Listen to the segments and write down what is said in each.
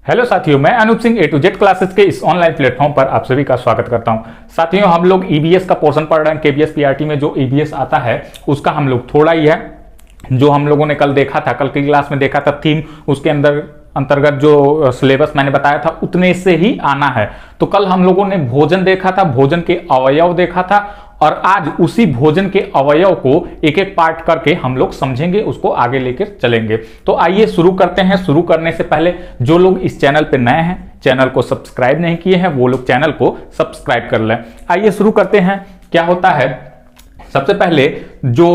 Hello साथियों, मैं Anoop Singh A to Z classes के इस ऑनलाइन प्लेटफॉर्म पर आप सभी का स्वागत करता हूं। साथियों, हम लोग ईबीएस का पोर्शन पढ़ रहे हैं। केबीएस पीआरटी में जो ईबीएस आता है उसका हम लोग थोड़ा ही है जो हम लोगों ने कल देखा था, कल की क्लास में देखा था थीम, उसके अंतर्गत जो सिलेबस मैंने बताया था उतने से ही आना है। तो कल हम लोगों ने भोजन देखा था, भोजन के अवयव देखा था, और आज उसी भोजन के अवयव को एक एक पार्ट करके हम लोग समझेंगे, उसको आगे लेकर चलेंगे। तो आइए शुरू करते हैं। शुरू करने से पहले जो लोग इस चैनल पे नए हैं, चैनल को सब्सक्राइब नहीं किए हैं, वो लोग चैनल को सब्सक्राइब कर लें। आइए शुरू करते हैं। क्या होता है, सबसे पहले जो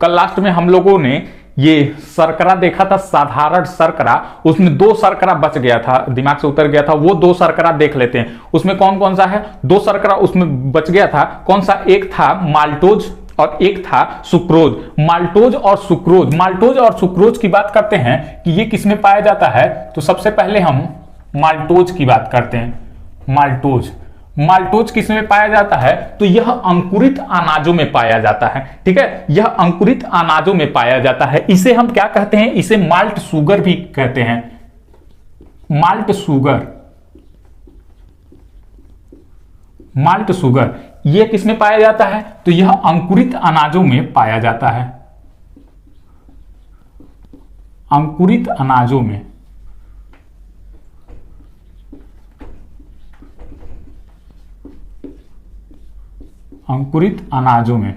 कल लास्ट में हम लोगों ने ये शर्करा देखा था, साधारण शर्करा, उसमें 2 शर्करा बच गया था, दिमाग से उतर गया था। वो 2 शर्करा देख लेते हैं। उसमें कौन कौन सा है? 2 शर्करा उसमें बच गया था। कौन सा? एक था माल्टोज और एक था सुक्रोज। माल्टोज और सुक्रोज, माल्टोज और सुक्रोज की बात करते हैं कि ये किसमें पाया जाता है। तो सबसे पहले हम माल्टोज की बात करते हैं। माल्टोज, माल्टोज किसमें पाया जाता है? तो यह अंकुरित अनाजों में पाया जाता है। ठीक है, यह अंकुरित अनाजों में पाया जाता है। इसे हम क्या कहते हैं? इसे माल्ट शुगर भी कहते हैं। माल्ट शुगर, माल्ट शुगर यह किसमें पाया जाता है? तो यह अंकुरित अनाजों में पाया जाता है। अंकुरित अनाजों में, अंकुरित अनाजों में।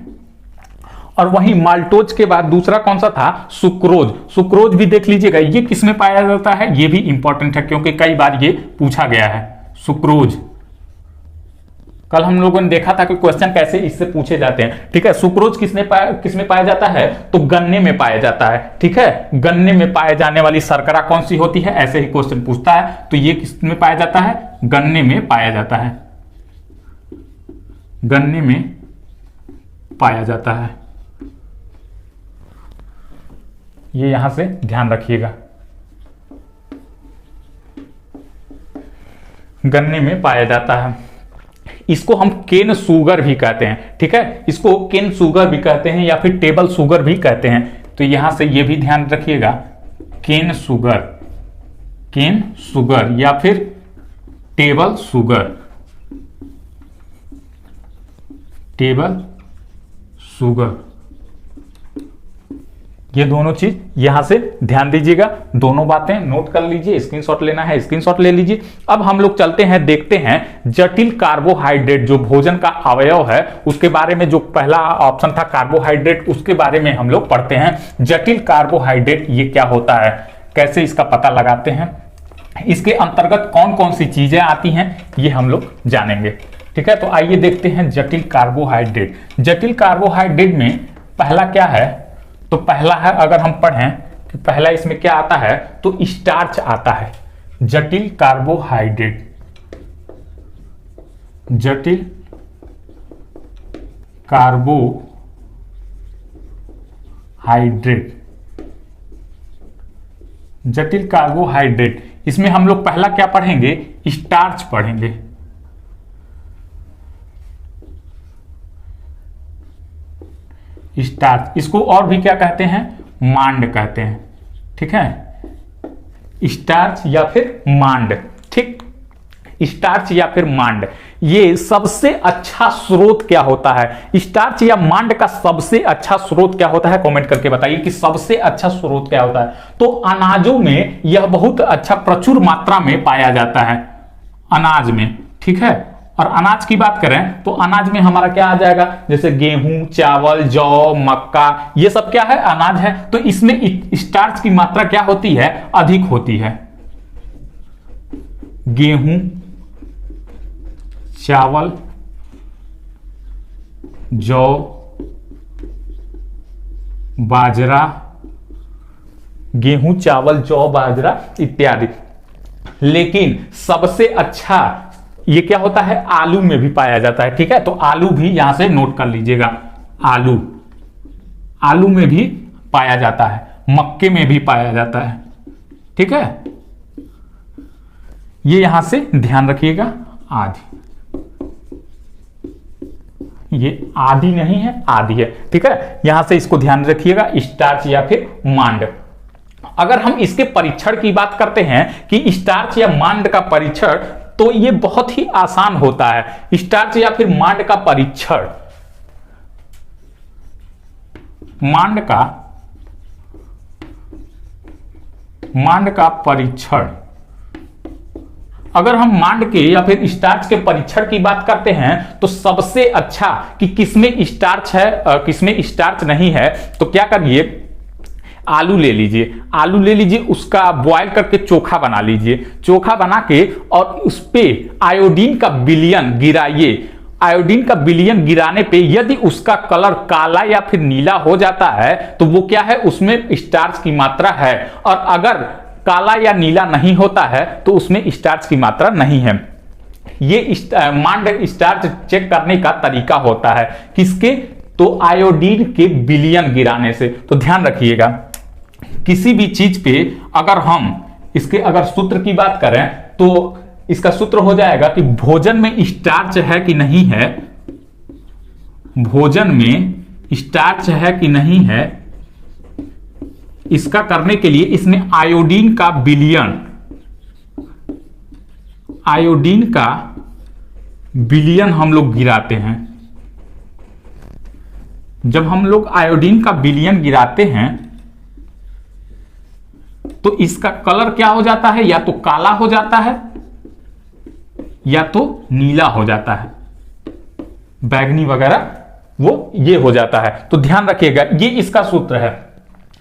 और वहीं माल्टोज के बाद दूसरा कौन सा था? सुक्रोज। सुक्रोज भी देख लीजिएगा, ये किसमें पाया जाता है? ये भी इंपॉर्टेंट है क्योंकि कई बार ये पूछा गया है। सुक्रोज, कल हम लोगों ने देखा था कि क्वेश्चन कैसे इससे पूछे जाते हैं। ठीक है, सुक्रोज किसमें पाया जाता है? तो गन्ने में पाया जाता है। ठीक है, गन्ने में पाए जाने वाली शर्करा कौन सी होती है? ऐसे ही क्वेश्चन पूछता है। तो ये किसमें पाया जाता है? गन्ने में पाया जाता है। गन्ने में पाया जाता है। ये यहां से ध्यान रखिएगा, गन्ने में पाया जाता है। इसको हम केन शुगर भी कहते हैं। ठीक है, इसको केन शुगर भी कहते हैं या फिर टेबल शुगर भी कहते हैं। तो यहां से ये भी ध्यान रखिएगा, केन शुगर, केन शुगर या फिर टेबल शुगर, टेबल शुगर। ये दोनों चीज यहां से ध्यान दीजिएगा, दोनों बातें नोट कर लीजिए। स्क्रीनशॉट लेना है, स्क्रीनशॉट ले लीजिए। अब हम लोग चलते हैं, देखते हैं जटिल कार्बोहाइड्रेट, जो भोजन का अवयव है उसके बारे में। जो पहला ऑप्शन था कार्बोहाइड्रेट, उसके बारे में हम लोग पढ़ते हैं। जटिल कार्बोहाइड्रेट ये क्या होता है, कैसे इसका पता लगाते हैं, इसके अंतर्गत कौन कौन सी चीजें आती हैं, ये हम लोग जानेंगे। ठीक है, तो आइए देखते हैं जटिल कार्बोहाइड्रेट। जटिल कार्बोहाइड्रेट में पहला क्या है? तो पहला है, अगर हम पढ़ें कि पहला इसमें क्या आता है, तो स्टार्च आता है। जटिल कार्बोहाइड्रेट, जटिल कार्बोहाइड्रेट, जटिल कार्बोहाइड्रेट, इसमें हम लोग पहला क्या पढ़ेंगे? स्टार्च पढ़ेंगे। स्टार्च, इसको और भी क्या कहते हैं? मांड कहते हैं। ठीक है, स्टार्च या फिर मांड। ठीक, स्टार्च या फिर मांड, ये सबसे अच्छा स्रोत क्या होता है? स्टार्च या मांड का सबसे अच्छा स्रोत क्या होता है? कमेंट करके बताइए कि सबसे अच्छा स्रोत क्या होता है। तो अनाजों में यह बहुत अच्छा, प्रचुर मात्रा में पाया जाता है, अनाज में। ठीक है, और अनाज की बात करें तो अनाज में हमारा क्या आ जाएगा? जैसे गेहूं, चावल, जौ, मक्का, ये सब क्या है? अनाज है। तो इसमें स्टार्च की मात्रा क्या होती है? अधिक होती है। गेहूं, चावल, जौ, बाजरा, गेहूं, चावल, जौ, बाजरा इत्यादि। लेकिन सबसे अच्छा ये क्या होता है? आलू में भी पाया जाता है। ठीक है, तो आलू भी यहां से नोट कर लीजिएगा। आलू, आलू में भी पाया जाता है, मक्के में भी पाया जाता है। ठीक है, ये यहां से ध्यान रखिएगा। आदि, ये आदि नहीं है, आदि है। ठीक है, यहां से इसको ध्यान रखिएगा, स्टार्च या फिर मांड। अगर हम इसके परीक्षण की बात करते हैं कि स्टार्च या मांड का परीक्षण, तो ये बहुत ही आसान होता है। स्टार्च या फिर मांड का परीक्षण, मांड का परीक्षण, अगर हम मांड के या फिर स्टार्च के परीक्षण की बात करते हैं तो सबसे अच्छा कि किसमें स्टार्च है किसमें स्टार्च नहीं है, तो क्या करिए, आलू ले लीजिए, उसका बॉयल करके चोखा बना लीजिए, चोखा बना के और उस पे आयोडीन का विलयन गिराइए। आयोडीन का विलयन गिराने पे यदि उसका कलर काला या फिर नीला हो जाता है तो वो क्या है, उसमें स्टार्च की मात्रा है। और अगर काला या नीला नहीं होता है तो उसमें स्टार्च की मात्रा नहीं है। ये मांड स्टार्च चेक करने का तरीका होता है, किसके, तो आयोडीन के विलयन गिराने से। तो ध्यान रखिएगा, किसी भी चीज पे अगर हम इसके अगर सूत्र की बात करें तो इसका सूत्र हो जाएगा कि भोजन में स्टार्च है कि नहीं है, भोजन में स्टार्च है कि नहीं है, इसका करने के लिए इसमें आयोडीन का विलयन हम लोग गिराते हैं। जब हम लोग आयोडीन का विलयन गिराते हैं तो इसका कलर क्या हो जाता है, या तो काला हो जाता है या तो नीला हो जाता है, बैगनी वगैरह वो ये हो जाता है। तो ध्यान रखिएगा, ये इसका सूत्र है।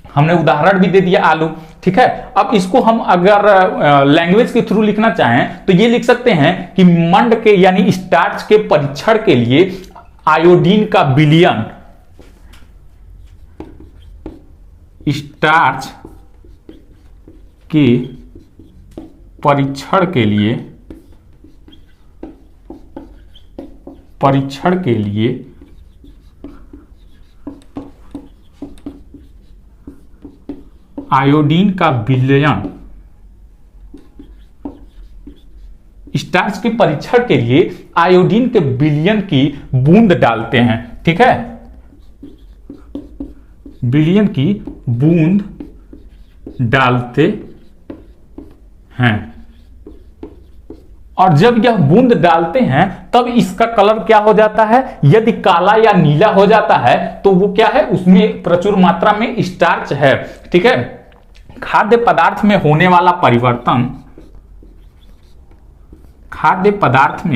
हमने उदाहरण भी दे दिया आलू, ठीक है। अब इसको हम अगर लैंग्वेज के थ्रू लिखना चाहें तो ये लिख सकते हैं कि मंड के यानी स्टार्च के परीक्षण के लिए आयोडीन का विलयन, स्टार्च के परीक्षण के लिए आयोडीन का विलयन, स्टार्च के परीक्षण के लिए आयोडीन के विलयन की बूंद डालते हैं, ठीक है, विलयन की बूंद डालते हैं। और जब यह बूंद डालते हैं तब इसका कलर क्या हो जाता है, यदि काला या नीला हो जाता है तो वो क्या है, उसमें प्रचुर मात्रा में स्टार्च है, ठीक है। खाद्य पदार्थ में होने वाला परिवर्तन, खाद्य पदार्थ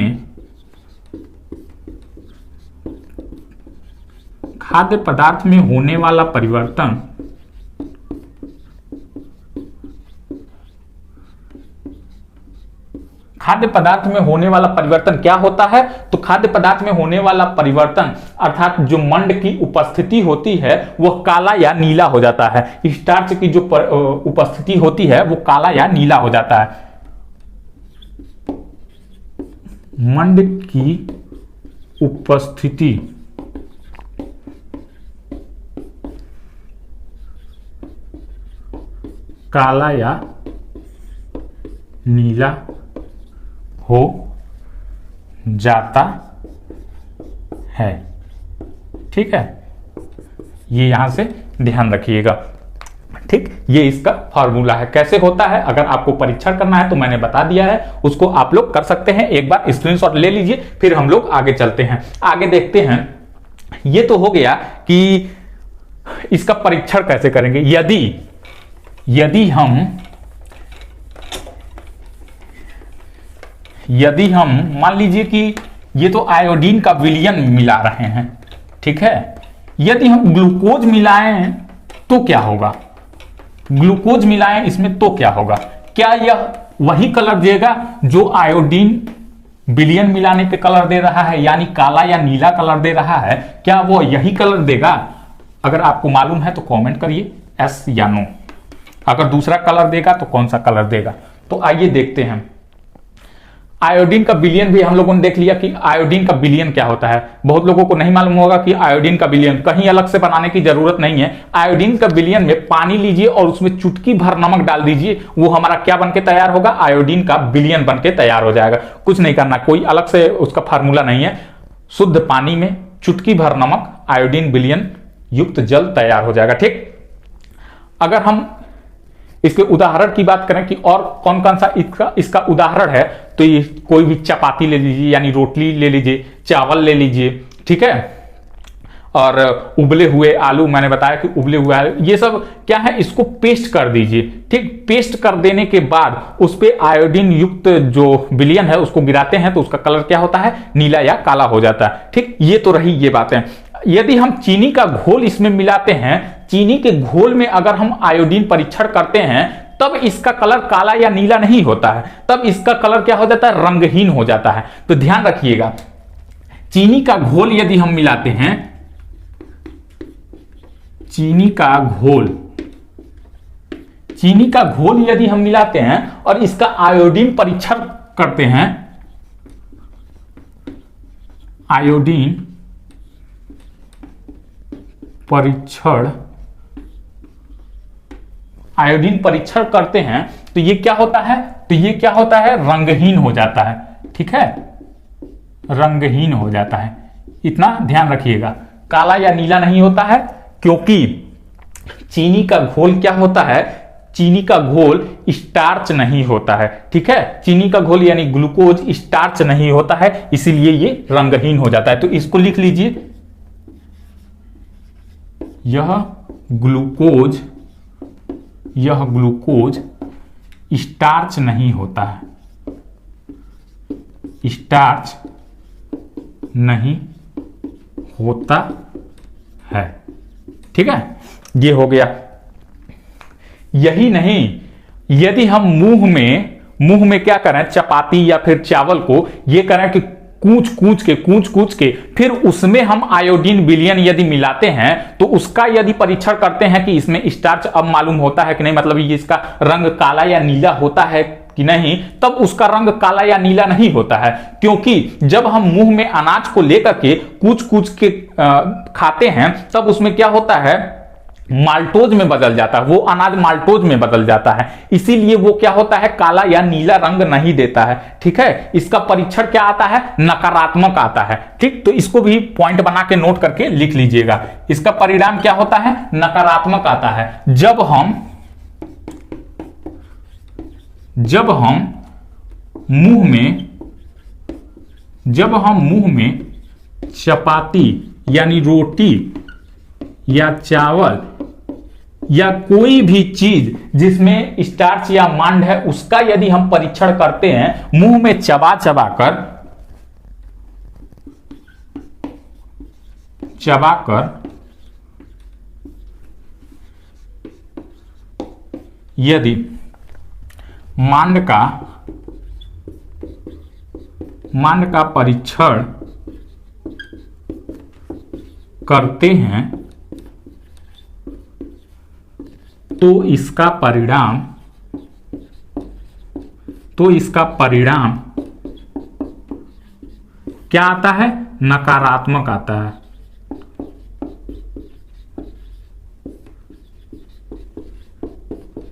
में होने वाला परिवर्तन खाद्य पदार्थ में होने वाला परिवर्तन क्या होता है, तो खाद्य पदार्थ में होने वाला परिवर्तन अर्थात जो मंड की उपस्थिति होती है वह काला या नीला हो जाता है। स्टार्च की जो उपस्थिति होती है वो काला या नीला हो जाता है। मंड की उपस्थिति काला या नीला हो जाता है, ठीक है। ये यहां से ध्यान रखिएगा, ठीक। ये इसका फॉर्मूला है, कैसे होता है अगर आपको परीक्षण करना है तो मैंने बता दिया है, उसको आप लोग कर सकते हैं। एक बार स्क्रीनशॉट ले लीजिए, फिर हम लोग आगे चलते हैं, आगे देखते हैं। ये तो हो गया कि इसका परीक्षण कैसे करेंगे। यदि हम मान लीजिए कि ये तो आयोडीन का विलयन मिला रहे हैं, ठीक है। यदि हम ग्लूकोज मिलाएं तो क्या होगा, ग्लूकोज मिलाएं इसमें तो क्या होगा, क्या यह वही कलर देगा जो आयोडीन विलयन मिलाने पे कलर दे रहा है, यानी काला या नीला कलर दे रहा है, क्या वो यही कलर देगा? अगर आपको मालूम है तो कमेंट करिए एस या नो। अगर दूसरा कलर देगा तो कौन सा कलर देगा। तो आइए देखते हैं। आयोडीन का विलयन भी हम लोगों ने देख लिया कि आयोडीन का विलयन क्या होता है। बहुत लोगों को नहीं मालूम होगा कि आयोडीन का विलयन कहीं अलग से बनाने की जरूरत नहीं है। आयोडीन का विलयन में पानी लीजिए और उसमें चुटकी भर नमक डाल दीजिए, वो हमारा क्या बनके तैयार होगा, आयोडीन का विलयन बनके तैयार हो जाएगा। कुछ नहीं करना, कोई अलग से उसका फार्मूला नहीं है। शुद्ध पानी में चुटकी भर नमक, आयोडीन विलयन युक्त जल तैयार हो जाएगा, ठीक। अगर हम इसके उदाहरण की बात करें कि और कौन कौन सा इसका उदाहरण है, तो ये कोई भी चपाती ले लीजिए, यानी रोटली ले लीजिए, चावल ले लीजिए, ठीक है, और उबले हुए आलू, मैंने बताया कि उबले हुए आलू, ये सब क्या है, इसको पेस्ट कर दीजिए। ठीक, पेस्ट कर देने के बाद उस पे आयोडीन युक्त जो विलयन है उसको गिराते हैं तो उसका कलर क्या होता है, नीला या काला हो जाता है। ठीक, ये तो रही ये बातें। यदि हम चीनी का घोल इसमें मिलाते हैं, चीनी के घोल में अगर हम आयोडीन परीक्षण करते हैं, तब इसका कलर काला या नीला नहीं होता है, तब इसका कलर क्या हो जाता है, रंगहीन हो जाता है। तो ध्यान रखिएगा, चीनी का घोल यदि हम मिलाते हैं, चीनी का घोल यदि हम मिलाते हैं और इसका आयोडीन परीक्षण करते हैं, आयोडीन परीक्षण करते हैं, तो ये क्या होता है, रंगहीन हो जाता है। ठीक है, रंगहीन हो जाता है, इतना ध्यान रखिएगा। काला या नीला नहीं होता है, क्योंकि चीनी का घोल क्या होता है, चीनी का घोल स्टार्च नहीं होता है। ठीक है, चीनी का घोल यानी ग्लूकोज स्टार्च नहीं होता है, इसीलिए ये रंगहीन हो जाता है। तो इसको लिख लीजिए, यह ग्लूकोज स्टार्च नहीं होता है, स्टार्च नहीं होता है। ठीक है, ये हो गया। यही नहीं, यदि हम मुंह में क्या करें, चपाती या फिर चावल को ये करें कि कूच के फिर उसमें हम आयोडीन विलयन यदि मिलाते हैं, तो उसका यदि परीक्षण करते हैं कि इसमें स्टार्च अब मालूम होता है कि नहीं, मतलब ये इसका रंग काला या नीला होता है कि नहीं, तब उसका रंग काला या नीला नहीं होता है। क्योंकि जब हम मुंह में अनाज को लेकर के कूच के खाते हैं, तब उसमें क्या होता है, माल्टोज में बदल जाता है, वो अनाज माल्टोज में बदल जाता है, इसीलिए वो क्या होता है, काला या नीला रंग नहीं देता है। ठीक है, इसका परीक्षण क्या आता है, नकारात्मक आता है। ठीक, तो इसको भी पॉइंट बना के नोट करके लिख लीजिएगा। इसका परिणाम क्या होता है, नकारात्मक आता है। जब हम मुंह में चपाती यानी रोटी या चावल या कोई भी चीज जिसमें स्टार्च या मांड है, उसका यदि हम परीक्षण करते हैं, मुंह में चबा कर यदि मांड का परीक्षण करते हैं, तो इसका परिणाम क्या आता है, नकारात्मक आता है।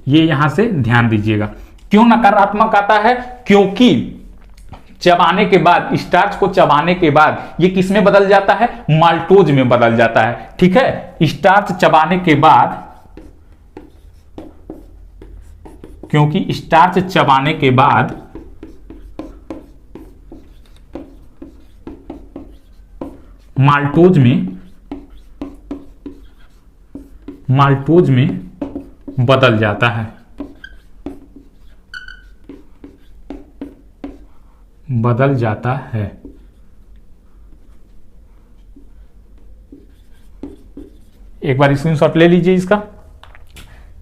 ये यहां से ध्यान दीजिएगा। क्यों नकारात्मक आता है, क्योंकि चबाने के बाद, स्टार्च को चबाने के बाद ये किस में बदल जाता है, माल्टोज में बदल जाता है। ठीक है, स्टार्च चबाने के बाद, क्योंकि स्टार्च चबाने के बाद माल्टोज में बदल जाता है, एक बार स्क्रीनशॉट ले लीजिए इसका।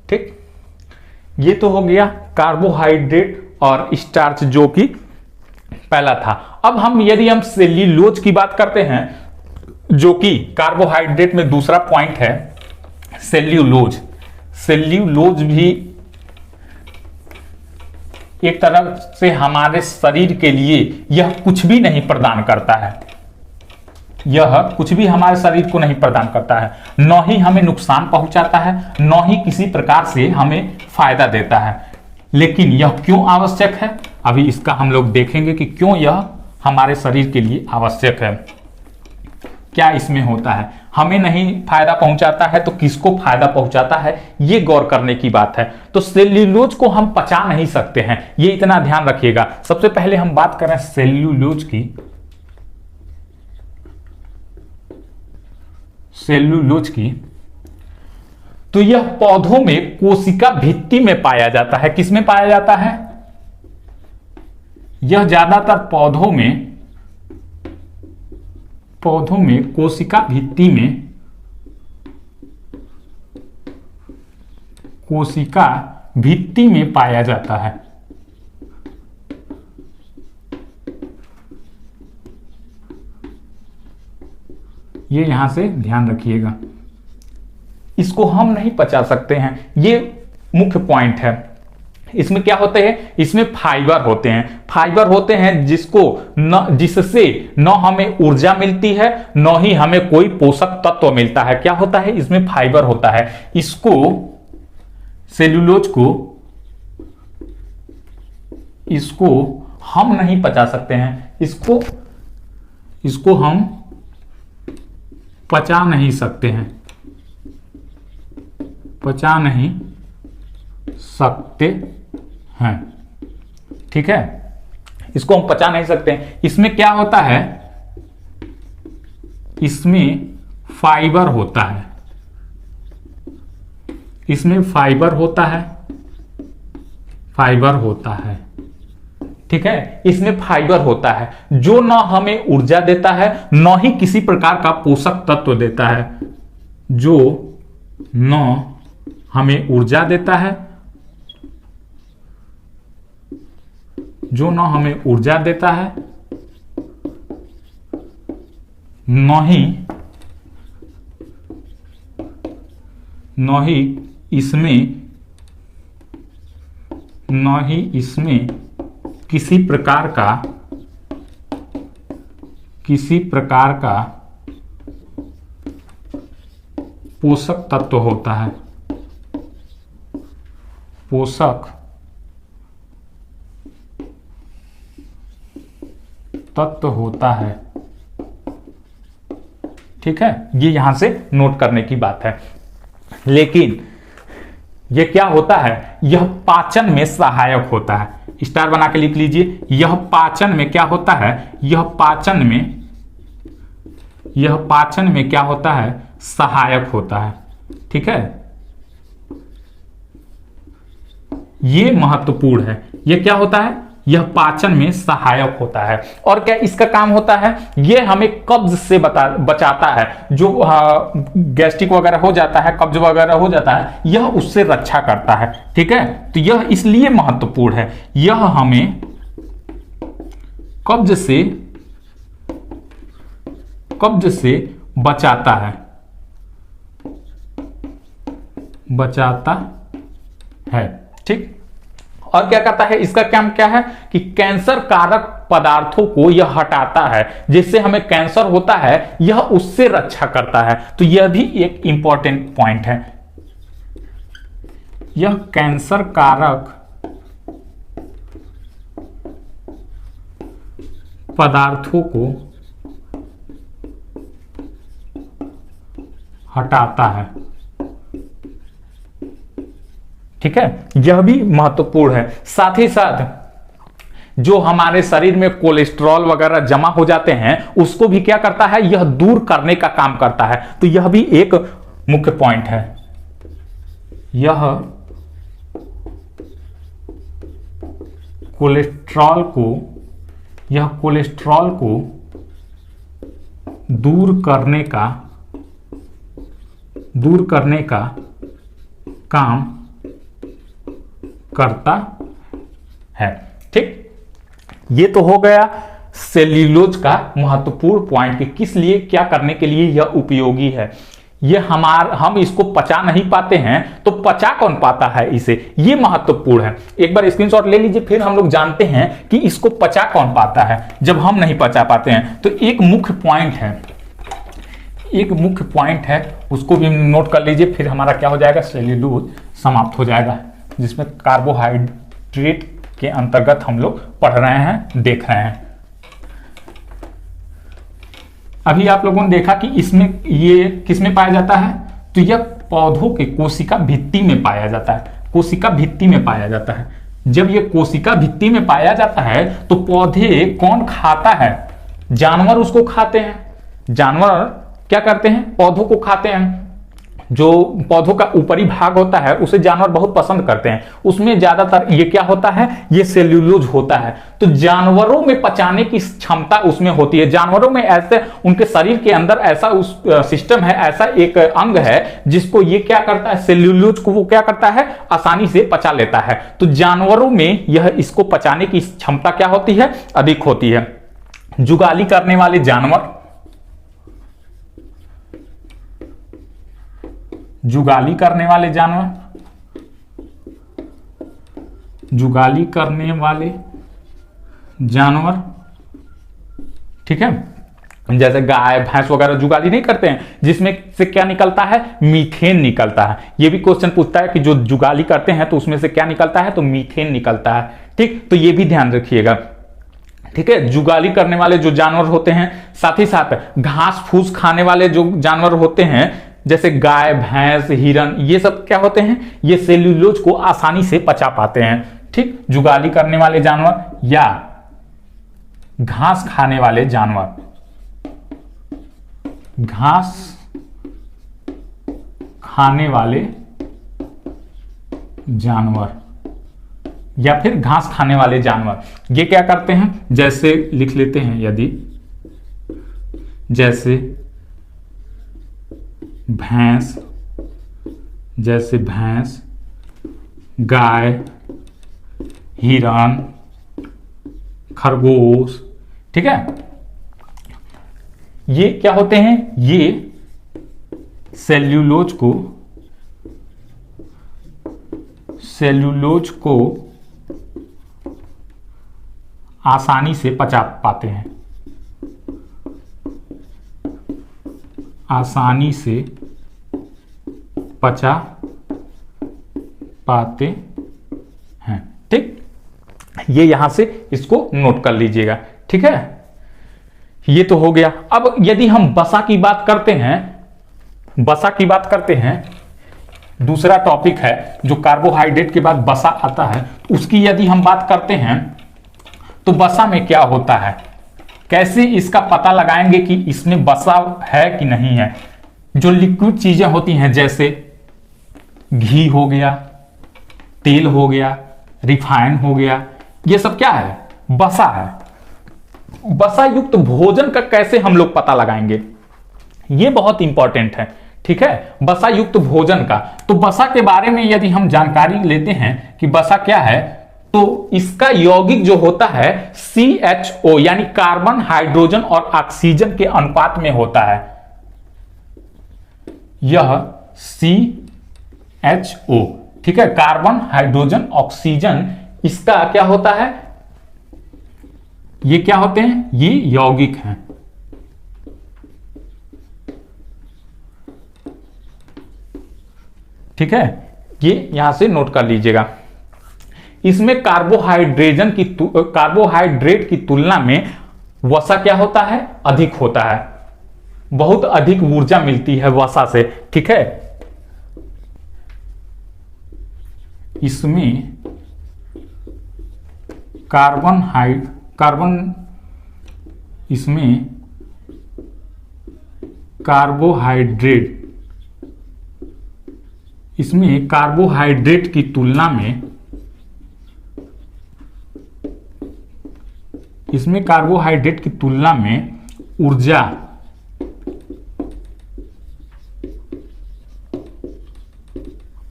ठीक, ये तो हो गया कार्बोहाइड्रेट और स्टार्च जो कि पहला था। अब यदि हम सेल्यूलोज की बात करते हैं, जो कि कार्बोहाइड्रेट में दूसरा पॉइंट है, सेल्यूलोज भी एक तरह से हमारे शरीर के लिए यह कुछ भी नहीं प्रदान करता है, यह कुछ भी हमारे शरीर को नहीं प्रदान करता है, न ही हमें नुकसान पहुंचाता है, न ही किसी प्रकार से हमें फायदा देता है। लेकिन यह क्यों आवश्यक है, अभी इसका हम लोग देखेंगे कि क्यों यह हमारे शरीर के लिए आवश्यक है, क्या इसमें होता है। हमें नहीं फायदा पहुंचाता है तो किसको फायदा पहुंचाता है, ये गौर करने की बात है। तो सेल्यूलोज को हम पचा नहीं सकते हैं, ये इतना ध्यान रखिएगा। सबसे पहले हम बात करें सेल्यूलोज की। सेल्यूलोज की तो यह पौधों में कोशिका भित्ति में पाया जाता है। किस में पाया जाता है? यह ज्यादातर पौधों में कोशिका भित्ति में, कोशिका भित्ति में पाया जाता है। ये यहां से ध्यान रखिएगा, इसको हम नहीं पचा सकते हैं, ये मुख्य पॉइंट है। इसमें क्या होते हैं? इसमें फाइबर होते हैं, फाइबर होते हैं जिससे न हमें ऊर्जा मिलती है न ही हमें कोई पोषक तत्व मिलता है। क्या होता है? इसमें फाइबर होता है। इसको सेल्यूलोज को हम नहीं पचा सकते हैं, इसको हम पचा नहीं सकते हैं, पचा नहीं सकते हैं। ठीक है, इसको हम पचा नहीं सकते हैं। इसमें क्या होता है? इसमें फाइबर होता है, इसमें फाइबर होता है, फाइबर होता है। ठीक है, इसमें फाइबर होता है जो न हमें ऊर्जा देता है न ही किसी प्रकार का पोषक तत्व देता है, जो न हमें ऊर्जा देता है, जो न हमें ऊर्जा देता है न ही इसमें किसी प्रकार का पोषक तत्व होता है, पोषक तत्व होता है। ठीक है, ये यहां से नोट करने की बात है। लेकिन ये क्या होता है? यह पाचन में सहायक होता है। स्टार बना के लिख लीजिए, यह पाचन में क्या होता है? यह पाचन में क्या होता है? सहायक होता है। ठीक है, ये महत्वपूर्ण है। यह क्या होता है? यह पाचन में सहायक होता है। और क्या इसका काम होता है? यह हमें कब्ज से बचाता है। जो गैस्ट्रिक वगैरह हो जाता है, कब्ज वगैरह हो जाता है, यह उससे रक्षा करता है। ठीक है, तो यह इसलिए महत्वपूर्ण है। यह हमें कब्ज से बचाता है। ठीक, और क्या करता है? इसका काम क्या है कि कैंसर कारक पदार्थों को यह हटाता है, जिससे हमें कैंसर होता है यह उससे रक्षा करता है। तो यह भी एक इंपॉर्टेंट पॉइंट है। यह कैंसर कारक पदार्थों को हटाता है। ठीक है, यह भी महत्वपूर्ण है। साथ ही साथ जो हमारे शरीर में कोलेस्ट्रॉल वगैरह जमा हो जाते हैं उसको भी क्या करता है? यह दूर करने का काम करता है। तो यह भी एक मुख्य पॉइंट है। यह कोलेस्ट्रॉल को दूर करने का काम करता है। ठीक, ये तो हो गया सेल्यूलोज का महत्वपूर्ण पॉइंट कि किस लिए, क्या करने के लिए यह उपयोगी है। ये हम इसको पचा नहीं पाते हैं, तो पचा कौन पाता है इसे, ये महत्वपूर्ण है। एक बार स्क्रीनशॉट ले लीजिए, फिर हम लोग जानते हैं कि इसको पचा कौन पाता है जब हम नहीं पचा पाते हैं। तो एक मुख्य पॉइंट है, उसको भी नोट कर लीजिए, फिर हमारा क्या हो जाएगा? सेल्यूलोज समाप्त हो जाएगा, जिसमें कार्बोहाइड्रेट के अंतर्गत हम लोग पढ़ रहे हैं, देख रहे हैं। अभी आप लोगों ने देखा कि इसमें ये किसमें पाया जाता है, तो यह पौधों के कोशिका भित्ति में पाया जाता है, कोशिका भित्ति में पाया जाता है। जब ये कोशिका भित्ति में पाया जाता है तो पौधे कौन खाता है, जानवर उसको खाते हैं। जानवर क्या करते हैं, पौधों को खाते हैं। जो पौधों का ऊपरी भाग होता है उसे जानवर बहुत पसंद करते हैं, उसमें ज्यादातर ये क्या होता है, ये सेल्यूलोज होता है। तो जानवरों में पचाने की क्षमता उसमें होती है। जानवरों में ऐसे उनके शरीर के अंदर ऐसा उस सिस्टम है, ऐसा एक अंग है जिसको ये क्या करता है, सेल्यूलोज को वो क्या करता है, आसानी से पचा लेता है। तो जानवरों में यह इसको पचाने की क्षमता क्या होती है, अधिक होती है। जुगाली करने वाले जानवर, जुगाली करने वाले जानवर, जुगाली करने वाले जानवर, ठीक है, जैसे गाय भैंस वगैरह जुगाली नहीं करते हैं, जिसमें से क्या निकलता है, मीथेन निकलता है। ये भी क्वेश्चन पूछता है कि जो जुगाली करते हैं तो उसमें से क्या निकलता है, तो मीथेन निकलता है। ठीक, तो ये भी ध्यान रखिएगा। ठीक है, जुगाली करने वाले जो जानवर होते हैं, साथ ही साथ घास फूस खाने वाले जो जानवर होते हैं, जैसे गाय भैंस हिरन, ये सब क्या होते हैं, ये सेल्यूलोज को आसानी से पचा पाते हैं। ठीक, जुगाली करने वाले जानवर या घास खाने वाले जानवर, घास खाने वाले जानवर या फिर घास खाने वाले जानवर, ये क्या करते हैं, जैसे लिख लेते हैं, यदि जैसे भैंस, जैसे भैंस, गाय, हिरन, खरगोश, ठीक है, ये क्या होते हैं, ये सेल्यूलोज को आसानी से पचा पाते हैं, आसानी से पचा पाते हैं। ठीक, ये यहां से इसको नोट कर लीजिएगा। ठीक है, ये तो हो गया। अब यदि हम वसा की बात करते हैं, वसा की बात करते हैं, दूसरा टॉपिक है जो कार्बोहाइड्रेट के बाद वसा आता है, उसकी यदि हम बात करते हैं तो वसा में क्या होता है, कैसे इसका पता लगाएंगे कि इसमें वसा है कि नहीं है। जो लिक्विड चीजें होती हैं, जैसे घी हो गया, तेल हो गया, रिफाइन हो गया, ये सब क्या है, वसा है। वसा युक्त भोजन का कैसे हम लोग पता लगाएंगे, ये बहुत इंपॉर्टेंट है। ठीक है, वसा युक्त भोजन का, तो वसा के बारे में यदि हम जानकारी लेते हैं कि वसा क्या है, तो इसका यौगिक जो होता है CHO यानी कार्बन हाइड्रोजन और ऑक्सीजन के अनुपात में होता है। यह CHO, ठीक है, कार्बन हाइड्रोजन ऑक्सीजन, इसका क्या होता है, ये क्या होते हैं, ये यौगिक हैं। ठीक है, ये यहां से नोट कर लीजिएगा। इसमें कार्बोहाइड्रेट की तुलना में वसा क्या होता है, अधिक होता है, बहुत अधिक ऊर्जा मिलती है वसा से। ठीक है, इसमें कार्बोहाइड्रेट की तुलना में, इसमें कार्बोहाइड्रेट की तुलना में ऊर्जा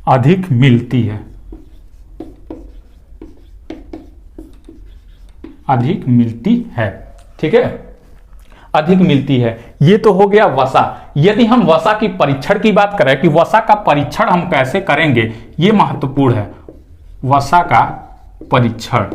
अधिक मिलती है, अधिक मिलती है। ठीक है, अधिक मिलती है। ये तो हो गया वसा। यदि हम वसा की परीक्षण की बात करें कि वसा का परीक्षण हम कैसे करेंगे, ये महत्वपूर्ण है। वसा का परीक्षण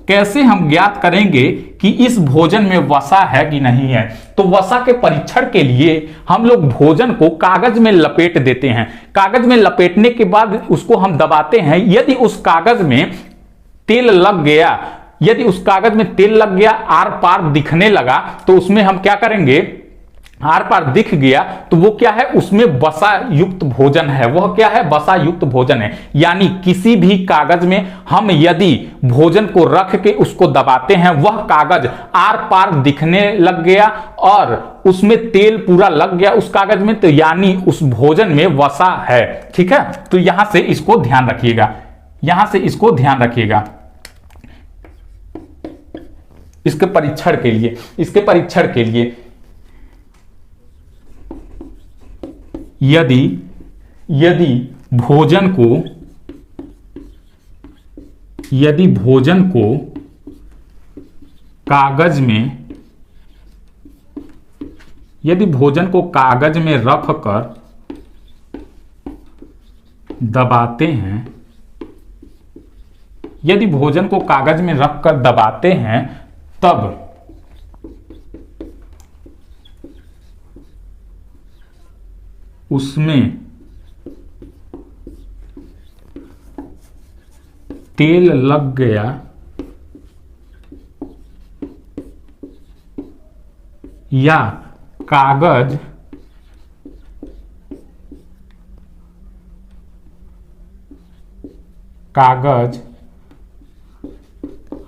कैसे हम ज्ञात करेंगे कि इस भोजन में वसा है कि नहीं है, तो वसा के परीक्षण के लिए हम लोग भोजन को कागज में लपेट देते हैं। कागज में लपेटने के बाद उसको हम दबाते हैं। यदि उस कागज में तेल लग गया, यदि उस कागज में तेल लग गया, आर पार दिखने लगा, तो उसमें हम क्या करेंगे, आर पार दिख गया तो वो क्या है, उसमें वसा युक्त भोजन है। वह क्या है, वसा युक्त भोजन है। यानी किसी भी कागज में हम यदि भोजन को रख के उसको दबाते हैं, वह कागज आर पार दिखने लग गया और उसमें तेल पूरा लग गया उस कागज में, तो यानी उस भोजन में वसा है। ठीक है, तो यहां से इसको ध्यान रखिएगा, यहां से इसको ध्यान रखिएगा। इसके परीक्षण के लिए, इसके परीक्षण के लिए यदि भोजन को कागज में रख कर दबाते हैं, यदि भोजन को कागज में रख कर दबाते हैं, तब उसमें तेल लग गया या कागज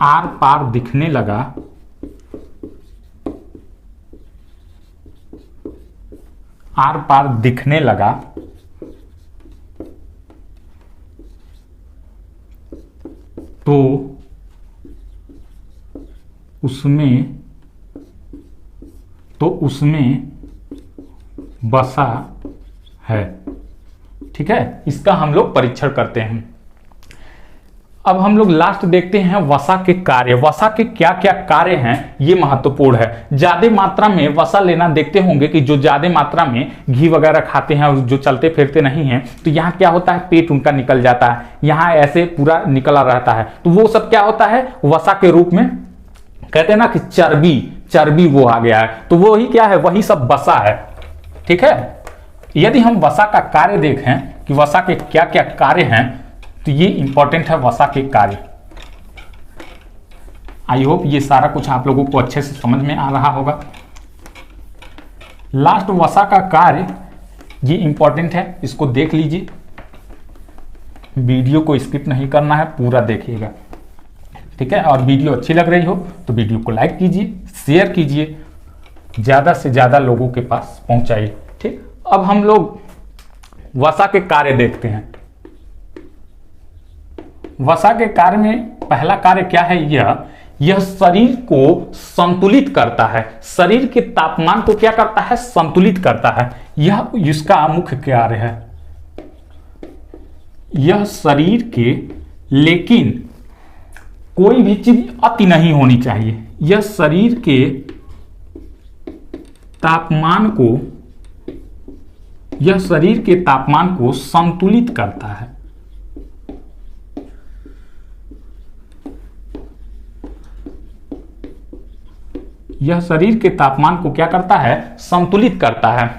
आर पार दिखने लगा, आर पार दिखने लगा, तो उसमें वसा है। ठीक है, इसका हम लोग परीक्षण करते हैं। अब हम लोग लास्ट देखते हैं वसा के कार्य। वसा के क्या क्या कार्य हैं, ये महत्वपूर्ण है। ज्यादा मात्रा में वसा लेना, देखते होंगे कि जो ज्यादा मात्रा में घी वगैरह खाते हैं और जो चलते फिरते नहीं हैं, तो यहाँ क्या होता है, पेट उनका निकल जाता है, यहाँ ऐसे पूरा निकला रहता है, तो वो सब क्या होता है, वसा के रूप में। कहते हैं ना कि चर्बी वो आ गया है, तो वो ही क्या है, वही सब वसा है। ठीक है, यदि हम वसा का कार्य देखें कि वसा के क्या क्या कार्य हैं, तो ये इंपॉर्टेंट है वसा के कार्य। आई होप ये सारा कुछ आप लोगों को अच्छे से समझ में आ रहा होगा। लास्ट वसा का कार्य ये इंपॉर्टेंट है, इसको देख लीजिए, वीडियो को स्किप नहीं करना है, पूरा देखिएगा। ठीक है, और वीडियो अच्छी लग रही हो तो वीडियो को लाइक कीजिए, शेयर कीजिए, ज्यादा से ज्यादा लोगों के पास पहुंचाइए। ठीक, अब हम लोग वसा के कार्य देखते हैं। वसा के कार्य में पहला कार्य क्या है, यह शरीर को संतुलित करता है, शरीर के तापमान को क्या करता है, संतुलित करता है। यह इसका मुख्य कार्य है। यह शरीर के, लेकिन कोई भी चीज अति नहीं होनी चाहिए। यह शरीर के तापमान को संतुलित करता है। यह शरीर के तापमान को क्या करता है, संतुलित करता है,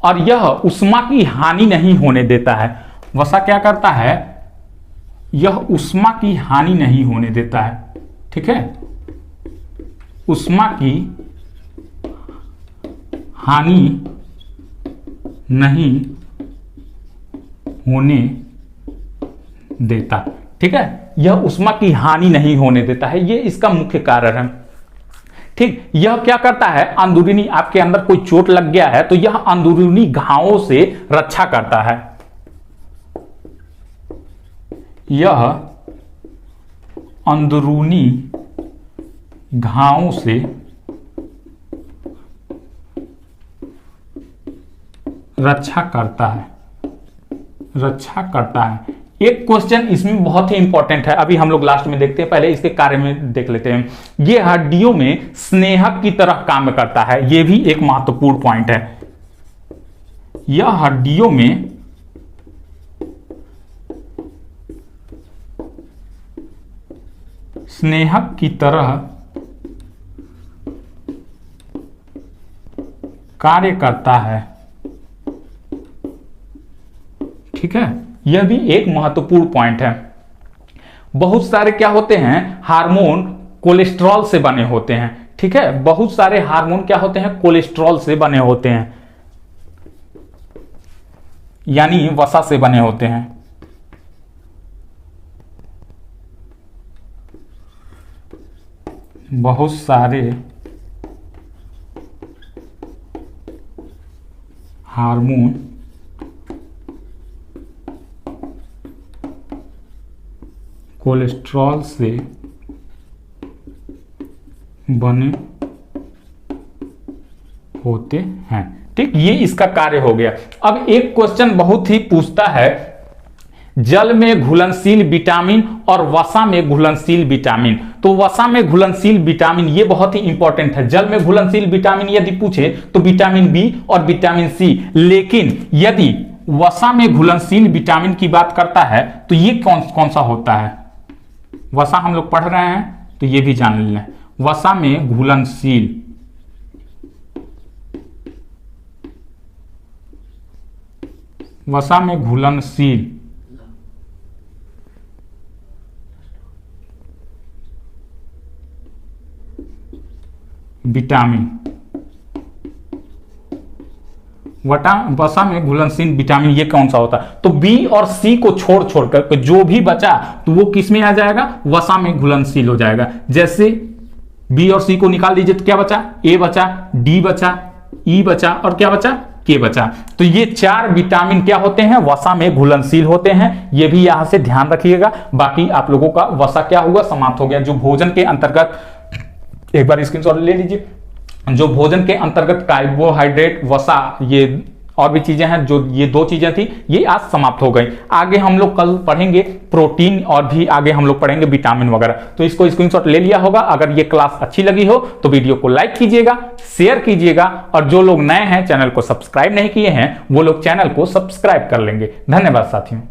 और यह ऊष्मा की हानि नहीं होने देता है। वसा क्या करता है, यह ऊष्मा की हानि नहीं होने देता है। ठीक है, ऊष्मा की हानि नहीं होने देता। ठीक है, यह ऊष्मा की हानि नहीं होने देता है, ये इसका मुख्य कारण है। ठीक, यह क्या करता है, अंदरूनी, आपके अंदर कोई चोट लग गया है तो यह अंदरूनी घावों से रक्षा करता है। यह अंदरूनी घावों से रक्षा करता है। एक क्वेश्चन इसमें बहुत ही इंपॉर्टेंट है, अभी हम लोग लास्ट में देखते हैं, पहले इसके कार्य में देख लेते हैं। ये हड्डियों में स्नेहक की तरह काम करता है, ये भी एक महत्वपूर्ण पॉइंट है। यह हड्डियों में स्नेहक की तरह कार्य करता है। ठीक है, यह भी एक महत्वपूर्ण पॉइंट है। बहुत सारे क्या होते हैं, हार्मोन कोलेस्ट्रॉल से बने होते हैं। ठीक है। बहुत सारे हार्मोन क्या होते हैं, कोलेस्ट्रॉल से बने होते हैं, यानी वसा से बने होते हैं। बहुत सारे हार्मोन कोलेस्ट्रॉल से बने होते हैं, ठीक। ये इसका कार्य हो गया। अब एक क्वेश्चन बहुत ही पूछता है, जल में घुलनशील विटामिन और वसा में घुलनशील विटामिन। तो वसा में घुलनशील विटामिन ये बहुत ही इंपॉर्टेंट है। जल में घुलनशील विटामिन यदि पूछे तो विटामिन बी और विटामिन सी, लेकिन यदि वसा में घुलनशील विटामिन की बात करता है तो ये कौन सा होता है। वसा हम लोग पढ़ रहे हैं तो ये भी जान लें, वसा में घुलनशील विटामिन, वसा में घुलनशील विटामिन ये कौन सा होता है। तो बी और सी को छोड़ कर जो भी बचा तो वो किस में आ जाएगा, वसा में घुलनशील हो जाएगा। जैसे बी और सी को निकाल दीजिए तो क्या बचा, ए बचा, डी बचा, ई बचा और क्या बचा, के बचा। तो ये 4 विटामिन क्या होते हैं, वसा में घुलनशील होते हैं। ये भी यहां से ध्यान रखिएगा। बाकी आप लोगों का वसा क्या हुआ, समाप्त हो गया। जो भोजन के अंतर्गत, एक बार स्क्रीनशॉट ले लीजिए, जो भोजन के अंतर्गत कार्बोहाइड्रेट, वसा, ये और भी चीजें हैं, जो ये 2 चीजें थी ये आज समाप्त हो गई। आगे हम लोग कल पढ़ेंगे प्रोटीन और भी आगे हम लोग पढ़ेंगे विटामिन वगैरह। तो इसको स्क्रीनशॉट ले लिया होगा। अगर ये क्लास अच्छी लगी हो तो वीडियो को लाइक कीजिएगा, शेयर कीजिएगा, और जो लोग नए हैं चैनल को सब्सक्राइब नहीं किए हैं वो लोग चैनल को सब्सक्राइब कर लेंगे। धन्यवाद साथियों।